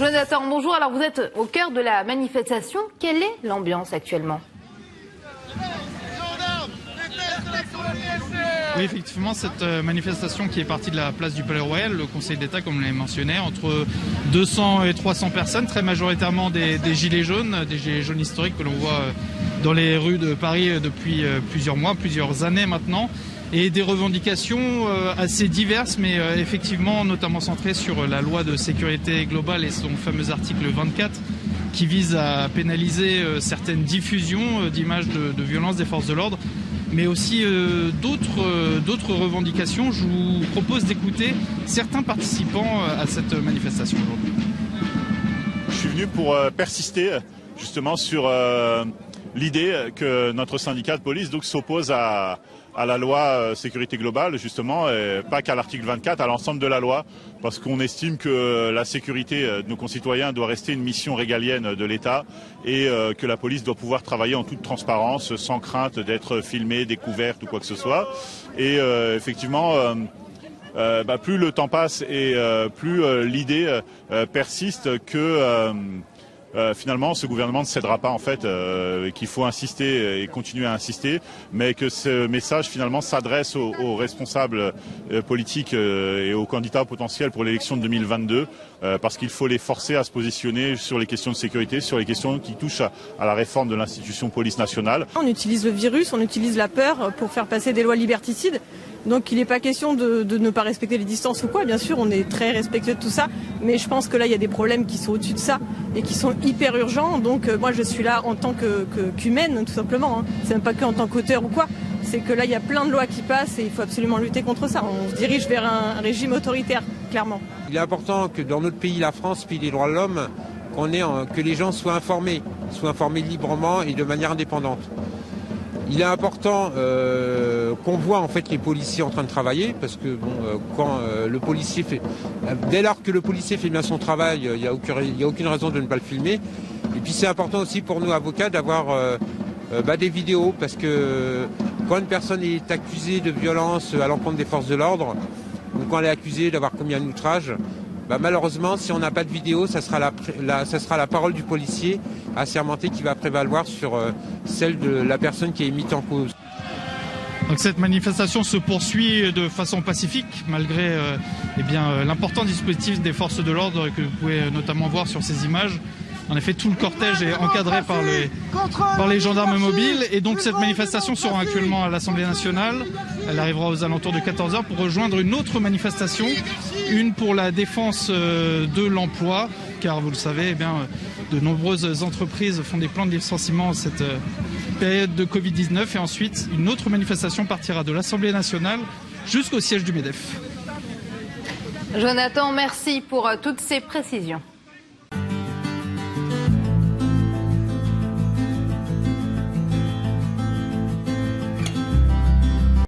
Jonathan, bonjour. Alors vous êtes au cœur de la manifestation. Quelle est l'ambiance actuellement ? Oui, effectivement, cette manifestation qui est partie de la place du Palais Royal, le Conseil d'État, comme on l'a mentionné, entre 200 et 300 personnes, très majoritairement des gilets jaunes historiques que l'on voit dans les rues de Paris depuis plusieurs mois, plusieurs années maintenant, et des revendications assez diverses, mais effectivement notamment centrées sur la loi de sécurité globale et son fameux article 24, qui vise à pénaliser certaines diffusions d'images de violence des forces de l'ordre, mais aussi d'autres revendications. Je vous propose d'écouter certains participants à cette manifestation aujourd'hui. Je suis venu pour persister justement sur l'idée que notre syndicat de police donc s'oppose à la loi sécurité globale, justement, et pas qu'à l'article 24, à l'ensemble de la loi, parce qu'on estime que la sécurité de nos concitoyens doit rester une mission régalienne de l'État et que la police doit pouvoir travailler en toute transparence, sans crainte d'être filmée, découverte ou quoi que ce soit. Et effectivement, plus le temps passe et plus l'idée persiste que finalement, ce gouvernement ne cédera pas, en fait, qu'il faut insister et continuer à insister, mais que ce message, finalement, s'adresse aux responsables politiques et aux candidats potentiels pour l'élection de 2022, parce qu'il faut les forcer à se positionner sur les questions de sécurité, sur les questions qui touchent à la réforme de l'institution police nationale. On utilise le virus, on utilise la peur pour faire passer des lois liberticides. Donc il n'est pas question de ne pas respecter les distances ou quoi. Bien sûr, on est très respectueux de tout ça. Mais je pense que là, il y a des problèmes qui sont au-dessus de ça et qui sont hyper urgents. Donc moi, je suis là en tant qu'humaine, tout simplement. Hein. C'est même pas qu'en tant qu'auteur ou quoi. C'est que là, il y a plein de lois qui passent et il faut absolument lutter contre ça. On se dirige vers un régime autoritaire, clairement. Il est important que dans notre pays, la France, pays des droits de l'homme, que les gens soient informés librement et de manière indépendante. Il est important qu'on voit en fait les policiers en train de travailler, parce que le policier dès lors que le policier fait bien son travail, il y a aucune raison de ne pas le filmer. Et puis c'est important aussi pour nous avocats d'avoir des vidéos, parce que quand une personne est accusée de violence à l'encontre des forces de l'ordre, ou quand elle est accusée d'avoir commis un outrage, malheureusement, si on n'a pas de vidéo, ça sera la parole du policier assermenté qui va prévaloir sur celle de la personne qui est mise en cause. Donc cette manifestation se poursuit de façon pacifique, malgré l'important dispositif des forces de l'ordre que vous pouvez notamment voir sur ces images. En effet, tout le cortège est encadré par les gendarmes mobiles. Et donc cette manifestation sera actuellement à l'Assemblée nationale. Elle arrivera aux alentours de 14h pour rejoindre une autre manifestation, une pour la défense de l'emploi, car vous le savez, de nombreuses entreprises font des plans de licenciement en cette période de Covid-19. Et ensuite, une autre manifestation partira de l'Assemblée nationale jusqu'au siège du MEDEF. Jonathan, merci pour toutes ces précisions.